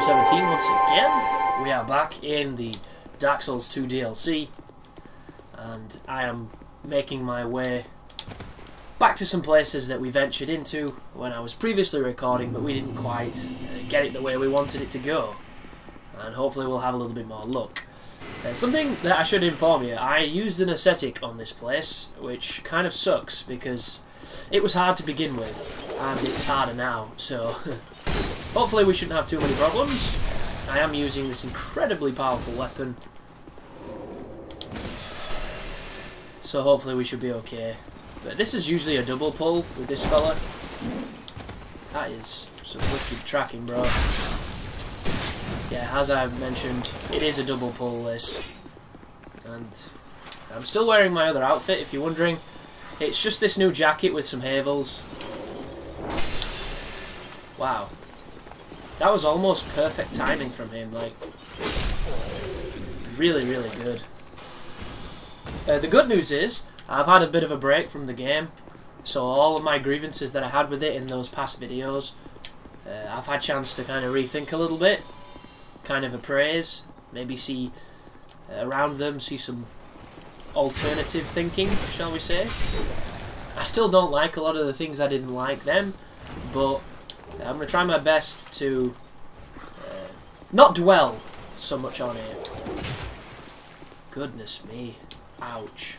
17 once again. We are back in the Dark Souls 2 DLC, and I am making my way back to some places that we ventured into when I was previously recording, but we didn't quite get it the way we wanted it to go, and hopefully we'll have a little bit more luck. Something that I should inform you, I used an ascetic on this place, which kind of sucks because it was hard to begin with, and it's harder now, so hopefully we shouldn't have too many problems. I am using this incredibly powerful weapon, so hopefully we should be okay. But this is usually a double pull with this fella. That is some wicked tracking, bro. Yeah, as I mentioned, it is a double pull, this. And I'm still wearing my other outfit, if you're wondering. It's just this new jacket with some havels. Wow. That was almost perfect timing from him, like, really, really good. The good news is, I've had a bit of a break from the game, so all of my grievances that I had with it in those past videos, I've had a chance to kind of rethink a little bit, kind of appraise, maybe see around them, see some alternative thinking, shall we say. I still don't like a lot of the things I didn't like then, but I'm going to try my best to not dwell so much on it. Goodness me. Ouch.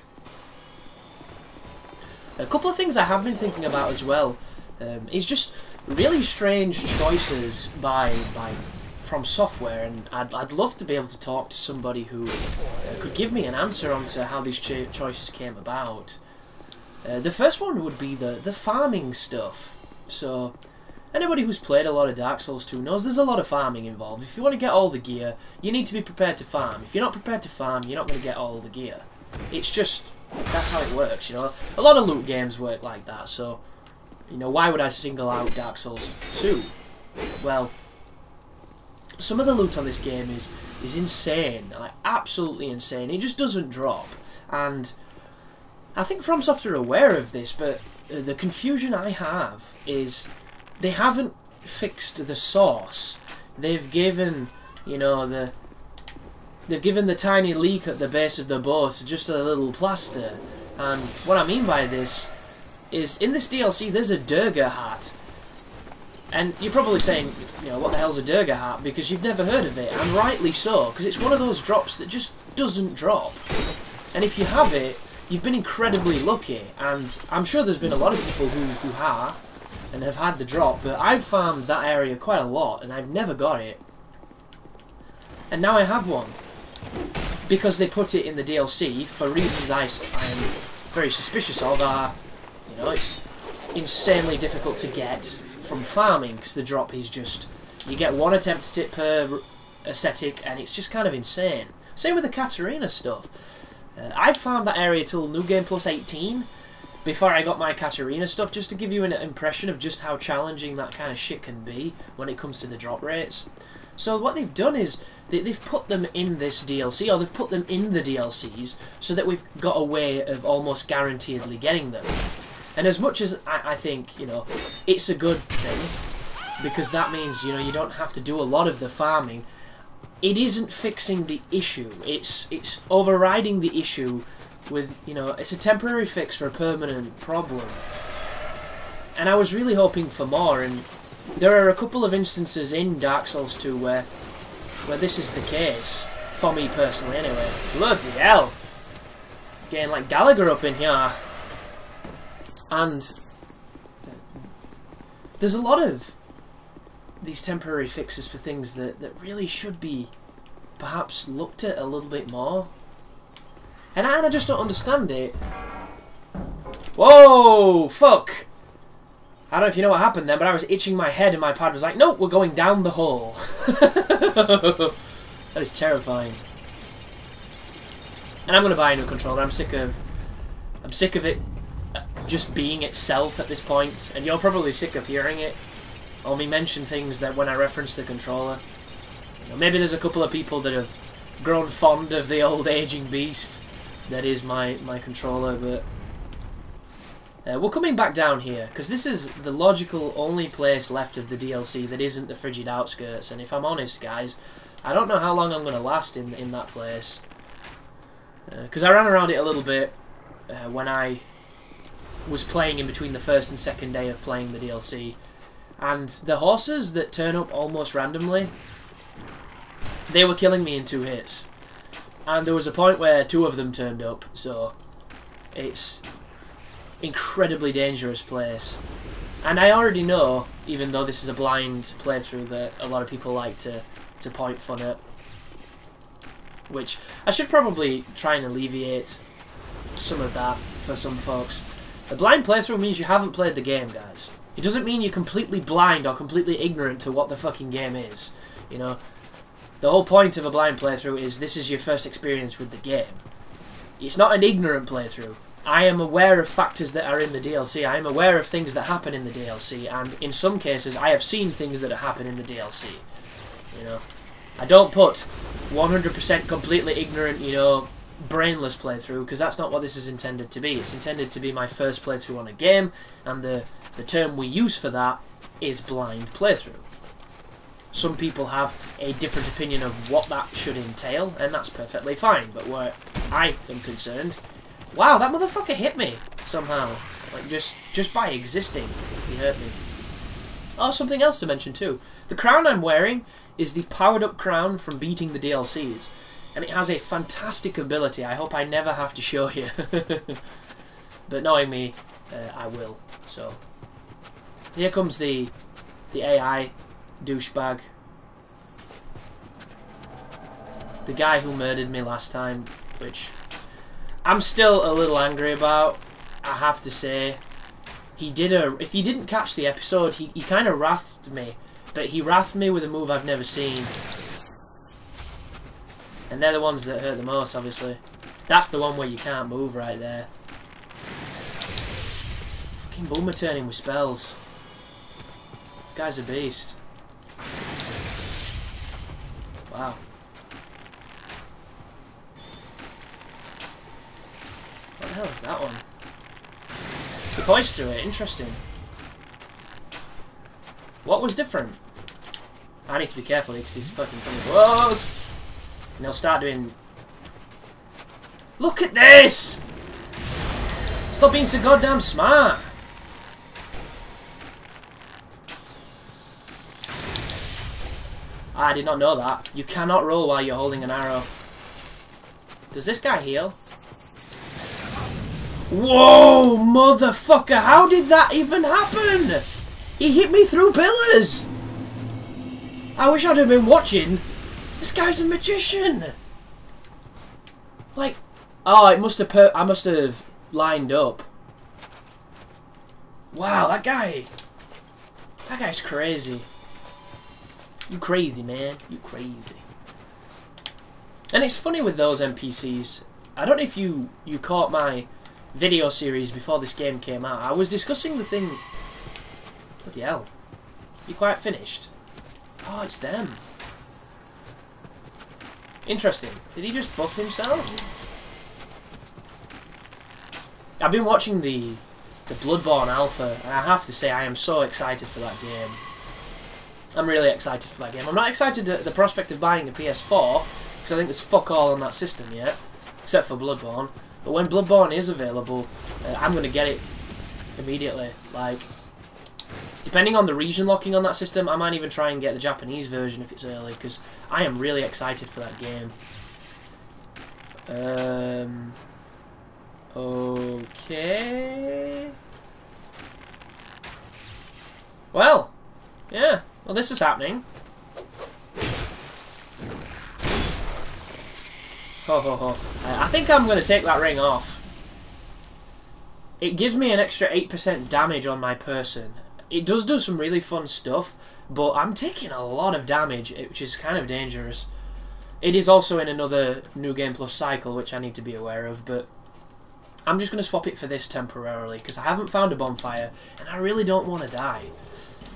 A couple of things I have been thinking about as well is just really strange choices from software, and I'd love to be able to talk to somebody who could give me an answer onto how these choices came about. The first one would be the farming stuff. So anybody who's played a lot of Dark Souls 2 knows there's a lot of farming involved. If you want to get all the gear, you need to be prepared to farm. If you're not prepared to farm, you're not going to get all the gear. It's just, that's how it works, you know. A lot of loot games work like that, so, you know, why would I single out Dark Souls 2? Well, some of the loot on this game is insane, like absolutely insane. It just doesn't drop, and I think From Software are aware of this, but the confusion I have is they haven't fixed the source. They've given, you know, they've given the tiny leak at the base of the boat just a little plaster. And what I mean by this is, in this DLC there's a Durga hat. And you're probably saying, you know, what the hell's a Durga hat? Because you've never heard of it, and rightly so, because it's one of those drops that just doesn't drop. And if you have it, you've been incredibly lucky, and I'm sure there's been a lot of people who are, and have had the drop, but I've farmed that area quite a lot, and I've never got it. And now I have one, because they put it in the DLC for reasons I am very suspicious of. You know, it's insanely difficult to get from farming, because the drop is just, you get one attempt at it per ascetic, and it's just kind of insane. Same with the Katarina stuff. I farmed that area till New Game Plus 18 before I got my Katarina stuff, just to give you an impression of just how challenging that kind of shit can be when it comes to the drop rates. So what they've done is they've put them in this DLC, or they've put them in the DLCs, so that we've got a way of almost guaranteedly getting them. And as much as I think, you know, it's a good thing, because that means, you know, you don't have to do a lot of the farming, it isn't fixing the issue. It's overriding the issue with, you know, it's a temporary fix for a permanent problem. And I was really hoping for more, and there are a couple of instances in Dark Souls 2 where this is the case, for me personally anyway. Bloody hell! Getting like Gallagher up in here. And there's a lot of these temporary fixes for things that really should be perhaps looked at a little bit more. And I just don't understand it. Whoa! Fuck! I don't know if you know what happened then, but I was itching my head and my pad was like, no, we're going down the hole. That is terrifying. And I'm going to buy a new controller. I'm sick of it just being itself at this point, and you're probably sick of hearing it, or me mention things that when I reference the controller. You know, maybe there's a couple of people that have grown fond of the old aging beast that is my controller, but We're coming back down here, because this is the logical only place left of the DLC that isn't the frigid outskirts, and if I'm honest, guys, I don't know how long I'm going to last in that place. Because I ran around it a little bit when I was playing in between the first and second day of playing the DLC, and the horses that turn up almost randomly, they were killing me in 2 hits. And there was a point where 2 of them turned up, so it's incredibly dangerous place. And I already know, even though this is a blind playthrough, that a lot of people like to point fun at, which I should probably try and alleviate some of that for some folks. A blind playthrough means you haven't played the game, guys. It doesn't mean you're completely blind or completely ignorant to what the fucking game is, you know. The whole point of a blind playthrough is this is your first experience with the game. It's not an ignorant playthrough. I am aware of factors that are in the DLC. I am aware of things that happen in the DLC, and in some cases I have seen things that happen in the DLC. You know, I don't put 100% completely ignorant, you know, brainless playthrough, because that's not what this is intended to be. It's intended to be my first playthrough on a game, and the term we use for that is blind playthrough. Some people have a different opinion of what that should entail, and that's perfectly fine, but where I am concerned... Wow, that motherfucker hit me somehow. Like, just by existing, he hurt me. Oh, something else to mention too. The crown I'm wearing is the powered up crown from beating the DLCs. And it has a fantastic ability. I hope I never have to show you. But knowing me, I will. So, here comes the AI douchebag. The guy who murdered me last time, which... I'm still a little angry about, I have to say. If you didn't catch the episode, he kind of wrathed me. But he wrathed me with a move I've never seen. And they're the ones that hurt the most, obviously. That's the one where you can't move right there. Fucking boomer turning with spells. This guy's a beast. Wow. What the hell is that one? He points through it, interesting. What was different? I need to be careful because he's fucking coming close. And he'll start doing... Look at this! Stop being so goddamn smart! I did not know that. You cannot roll while you're holding an arrow. Does this guy heal? Whoa, motherfucker! How did that even happen? He hit me through pillars! I wish I'd have been watching. This guy's a magician! Like... Oh, it must have I must have lined up. Wow, that guy... That guy's crazy. You crazy, man. You crazy. And it's funny with those NPCs. I don't know if you caught my video series before this game came out. I was discussing the thing... Bloody hell. You quite finished? Oh, it's them. Interesting. Did he just buff himself? I've been watching the Bloodborne Alpha, and I have to say I am so excited for that game. I'm really excited for that game. I'm not excited at the prospect of buying a PS4, because I think there's fuck all on that system yet, except for Bloodborne. But when Bloodborne is available, I'm going to get it immediately. Like, depending on the region locking on that system, I might even try and get the Japanese version if it's early, because I am really excited for that game. Okay. Well, yeah. Well, this is happening. Ho ho ho. I think I'm going to take that ring off. It gives me an extra 8% damage on my person. It does do some really fun stuff, but I'm taking a lot of damage, which is kind of dangerous. It is also in another New Game Plus cycle, which I need to be aware of, but I'm just going to swap it for this temporarily, because I haven't found a bonfire, and I really don't want to die.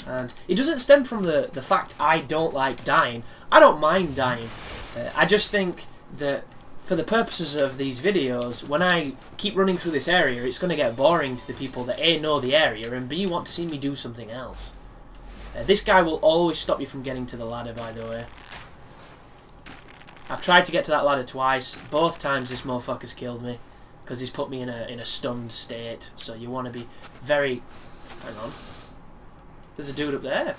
And it doesn't stem from the fact I don't like dying. I don't mind dying. I just think that for the purposes of these videos, when I keep running through this area, it's going to get boring to the people that A, know the area, and B, want to see me do something else. This guy will always stop you from getting to the ladder, by the way. I've tried to get to that ladder twice. Both times this motherfucker's killed me, because he's put me in a stunned state. So you want to be very... Hang on. There's a dude up there.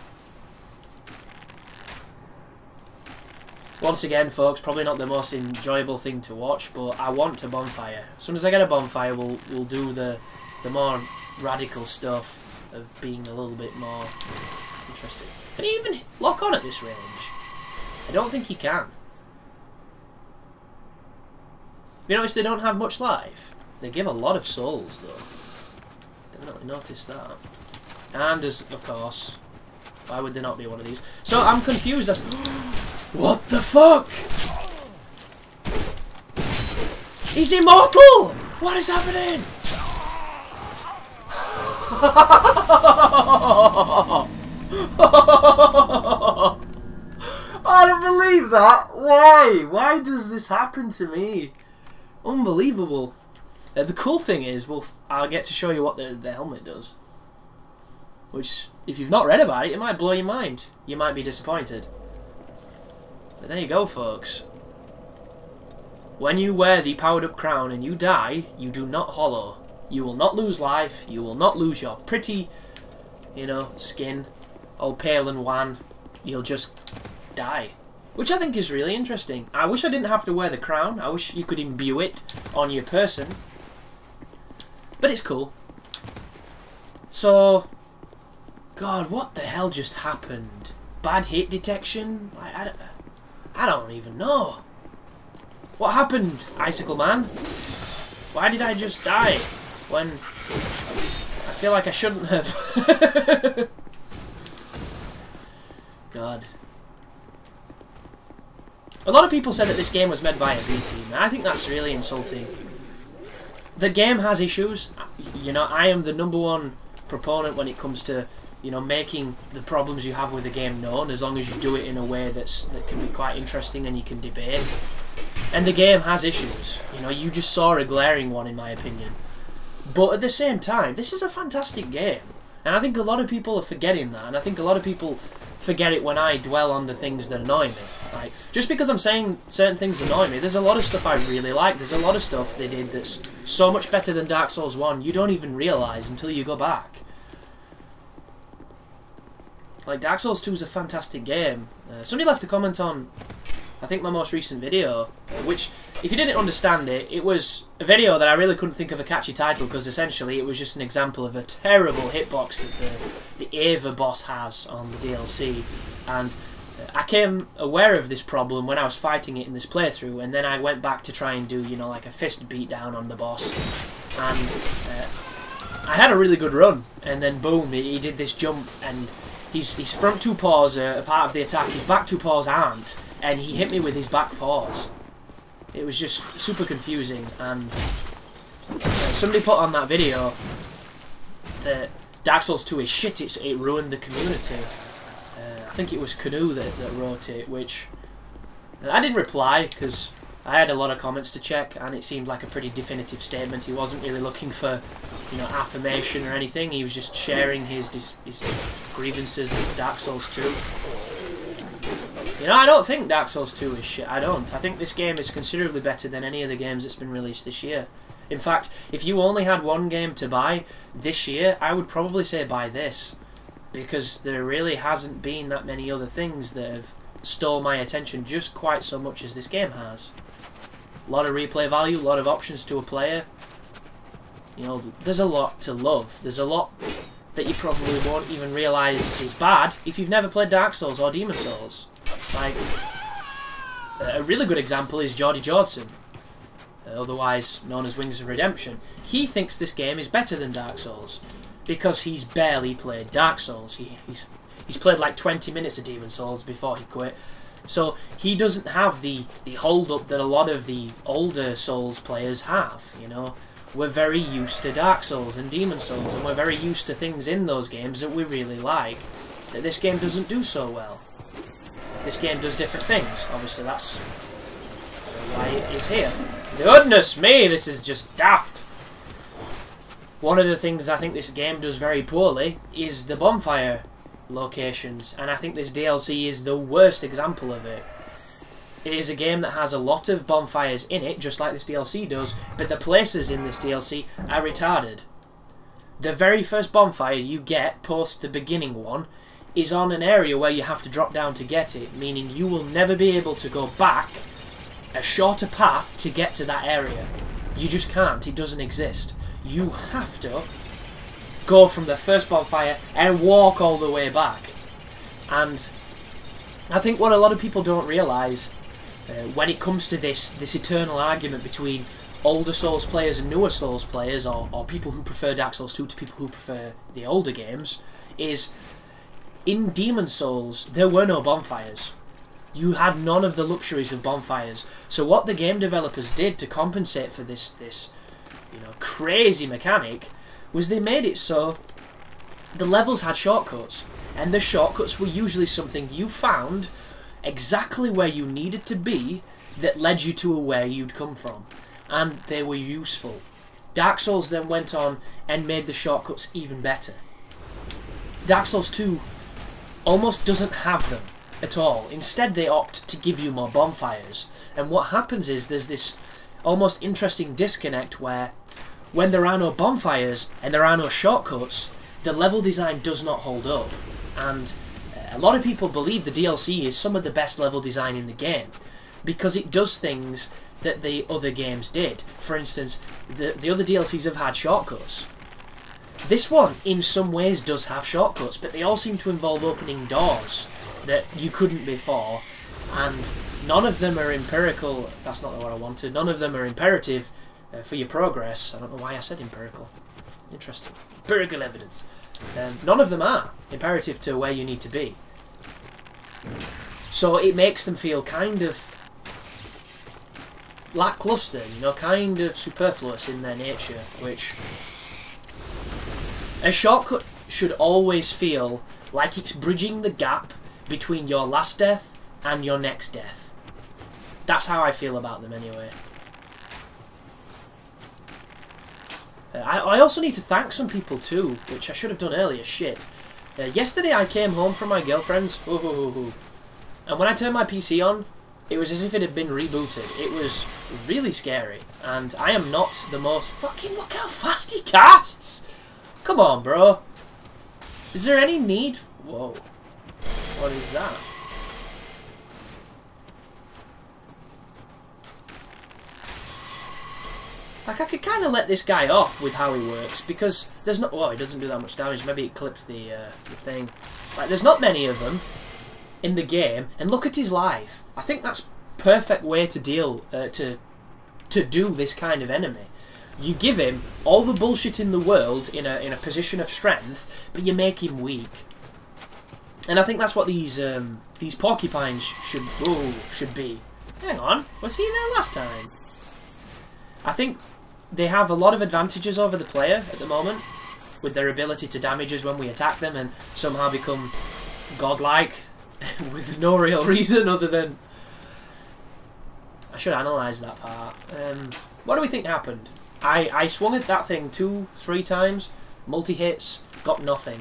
Once again, folks, probably not the most enjoyable thing to watch, but I want a bonfire. As soon as I get a bonfire, we'll do the more radical stuff of being a little bit more interesting. Can he even lock on at this range? I don't think he can. You notice they don't have much life? They give a lot of souls, though. Definitely noticed that. And, of course, why would there not be one of these? So, I'm confused as... What the fuck? He's immortal! What is happening? I don't believe that. Why? Why does this happen to me? Unbelievable. The cool thing is, I'll get to show you what the helmet does. Which, if you've not read about it, it might blow your mind. You might be disappointed. But there you go, folks. When you wear the powered up crown and you die, you do not hollow. You will not lose life. You will not lose your pretty, you know, skin, all pale and wan. You'll just die. Which I think is really interesting. I wish I didn't have to wear the crown. I wish you could imbue it on your person. But it's cool. So, God, what the hell just happened? Bad hit detection? I don't even know. What happened, Icicle Man? Why did I just die when I feel like I shouldn't have? God. A lot of people said that this game was made by a B team, and I think that's really insulting. The game has issues. You know, I am the #1 proponent when it comes to, you know, making the problems you have with the game known, as long as you do it in a way that can be quite interesting and you can debate. And the game has issues. You know, you just saw a glaring one in my opinion. But at the same time, this is a fantastic game. And I think a lot of people are forgetting that, and I think a lot of people forget it when I dwell on the things that annoy me. Like, just because I'm saying certain things annoy me, there's a lot of stuff I really like. There's a lot of stuff they did that's so much better than Dark Souls 1, you don't even realise until you go back. Like, Dark Souls 2 is a fantastic game. Somebody left a comment on, I think, my most recent video, which, if you didn't understand it, it was a video that I really couldn't think of a catchy title, because essentially it was just an example of a terrible hitbox that the Ava boss has on the DLC. And I came aware of this problem when I was fighting it in this playthrough, and then I went back to try and do, you know, like a fist beatdown on the boss. And I had a really good run, and then boom, he did this jump, and his front two paws are a part of the attack, his back two paws aren't, and he hit me with his back paws. It was just super confusing, and somebody put on that video that Dark Souls 2 is shit, it ruined the community. I think it was Canoe that wrote it, which I didn't reply because I had a lot of comments to check, and it seemed like a pretty definitive statement. He wasn't really looking for, you know, affirmation or anything. He was just sharing his grievances of Dark Souls 2. You know, I don't think Dark Souls 2 is shit. I don't. I think this game is considerably better than any of the games that's been released this year. In fact, if you only had one game to buy this year, I would probably say buy this. Because there really hasn't been that many other things that have stole my attention just quite so much as this game has. A lot of replay value, a lot of options to a player. You know, there's a lot to love. There's a lot that you probably won't even realise is bad if you've never played Dark Souls or Demon Souls. Like, a really good example is Geordie Jordson, otherwise known as Wings of Redemption. He thinks this game is better than Dark Souls because he's barely played Dark Souls. He's played like 20 minutes of Demon Souls before he quit. So he doesn't have the hold-up that a lot of the older Souls players have, you know. We're very used to Dark Souls and Demon Souls, and we're very used to things in those games that we really like, that this game doesn't do so well. This game does different things. Obviously that's why it is here. Goodness me, this is just daft. One of the things I think this game does very poorly is the bonfire locations, and I think this DLC is the worst example of it. It is a game that has a lot of bonfires in it, just like this DLC does, but the places in this DLC are retarded. The very first bonfire you get, post the beginning one, is on an area where you have to drop down to get it, meaning you will never be able to go back a shorter path to get to that area. You just can't, it doesn't exist. You have to go from the first bonfire and walk all the way back. And I think what a lot of people don't realise when it comes to this eternal argument between older Souls players and newer Souls players, or people who prefer Dark Souls 2 to people who prefer the older games, is in Demon Souls there were no bonfires. You had none of the luxuries of bonfires. So what the game developers did to compensate for this crazy mechanic was they made it so the levels had shortcuts, and the shortcuts were usually something you found exactly where you needed to be that led you to where you'd come from, and they were useful. Dark Souls then went on and made the shortcuts even better. Dark Souls 2 almost doesn't have them at all. Instead they opt to give you more bonfires, and what happens is there's this almost interesting disconnect where when there are no bonfires and there are no shortcuts, the level design does not hold up, and a lot of people believe the DLC is some of the best level design in the game because it does things that the other games did. For instance, the other DLCs have had shortcuts. This one in some ways does have shortcuts, but they all seem to involve opening doors that you couldn't before, and none of them are empirical. That's not what I wanted. None of them are imperative for your progress. I don't know why I said empirical. Interesting. Empirical evidence. None of them are imperative to where you need to be. So it makes them feel kind of lackluster, kind of superfluous in their nature, which a shortcut should always feel like it's bridging the gap between your last death and your next death. That's how I feel about them anyway. I also need to thank some people too, which I should have done earlier. Shit. Yesterday I came home from my girlfriend's, and when I turned my PC on, it was as if it had been rebooted. It was really scary, and I am not the most... Fucking look how fast he casts! Come on, bro. Is there any need... Whoa. What is that? Like, I could kind of let this guy off with how he works, because there's not... Well, he doesn't do that much damage. Maybe it clips the thing. Like, there's not many of them in the game, and look at his life. I think that's perfect way to deal... to do this kind of enemy. You give him all the bullshit in the world in a position of strength, but you make him weak. And I think that's what these porcupines should be. Hang on, was he there last time? I think they have a lot of advantages over the player at the moment, with their ability to damage us when we attack them and somehow become godlike with no real reason other than... I should analyse that part. What do we think happened? I swung at that thing 2-3 times, multi-hits, got nothing.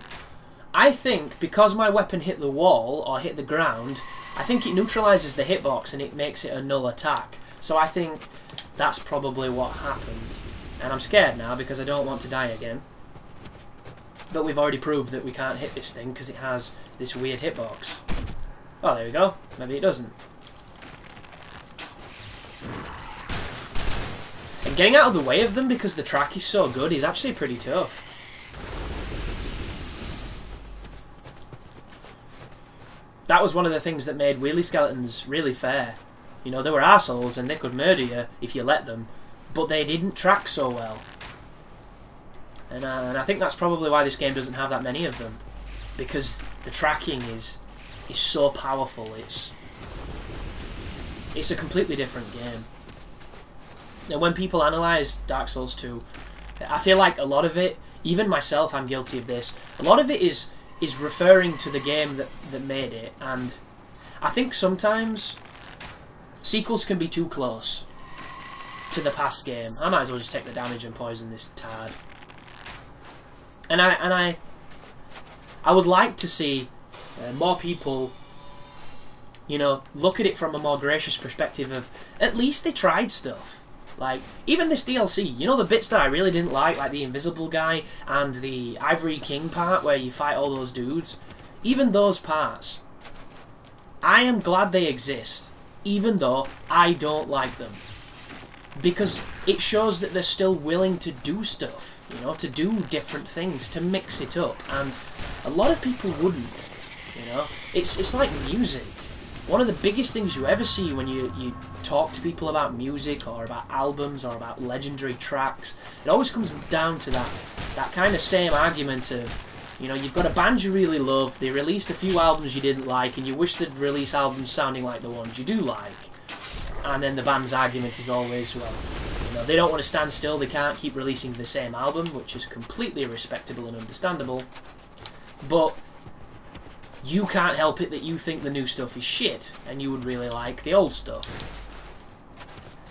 I think because my weapon hit the wall or hit the ground, I think it neutralises the hitbox and it makes it a null attack. So I think that's probably what happened. And I'm scared now because I don't want to die again. But we've already proved that we can't hit this thing because it has this weird hitbox. Oh, there we go. Maybe it doesn't. And getting out of the way of them because the track is so good is actually pretty tough. That was one of the things that made wheelie skeletons really fair. You know, they were assholes and they could murder you if you let them, but they didn't track so well. And I think that's probably why this game doesn't have that many of them, because the tracking is so powerful. It's a completely different game. And when people analyse Dark Souls 2, I feel like a lot of it, even myself, I'm guilty of this, a lot of it is referring to the game that made it, and I think sometimes sequels can be too close. to the past game. I might as well just take the damage and poison this tard. And I would like to see more people, you know, look at it from a more gracious perspective of at least they tried stuff. Like, even this DLC, you know, the bits that I really didn't like the Invisible Guy and the Ivory King part where you fight all those dudes, even those parts, I am glad they exist, even though I don't like them. Because it shows that they're still willing to do stuff, you know, to do different things, to mix it up, and a lot of people wouldn't, you know. It's like music. One of the biggest things you ever see when you talk to people about music or about albums or about legendary tracks, it always comes down to that kind of same argument of, you know, you've got a band you really love, they released a few albums you didn't like, and you wish they'd release albums sounding like the ones you do like. And then the band's argument is always, well, you know, they don't want to stand still, they can't keep releasing the same album, which is completely respectable and understandable, but you can't help it that you think the new stuff is shit, and you would really like the old stuff.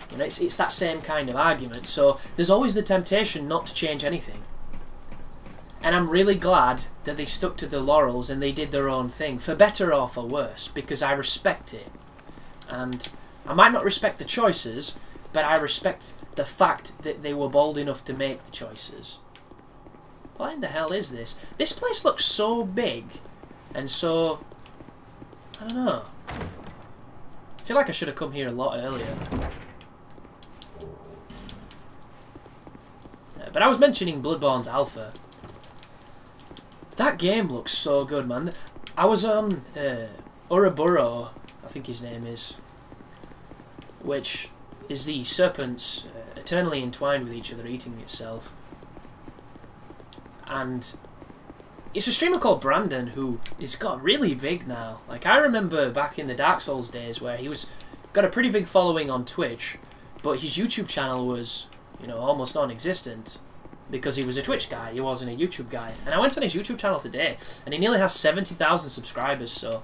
You know, it's that same kind of argument, so there's always the temptation not to change anything. And I'm really glad that they stuck to the laurels and they did their own thing, for better or for worse, because I respect it. And I might not respect the choices, but I respect the fact that they were bold enough to make the choices. What in the hell is this? This place looks so big, and so, I don't know. I feel like I should have come here a lot earlier. But I was mentioning Bloodborne's alpha. That game looks so good, man. I was on Ouroboros, I think his name is, which is the serpents eternally entwined with each other, eating itself. And it's a streamer called Brandon who is got really big now. Like, I remember back in the Dark Souls days where he got a pretty big following on Twitch, but his YouTube channel was, you know, almost non-existent because he was a Twitch guy, he wasn't a YouTube guy. And I went on his YouTube channel today and he nearly has 70,000 subscribers, so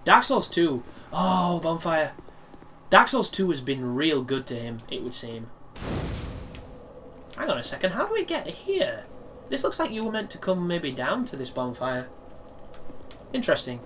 Dark Souls 2, oh, bonfire. Dark Souls 2 has been real good to him, it would seem. Hang on a second, how do we get here? This looks like you were meant to come maybe down to this bonfire. Interesting.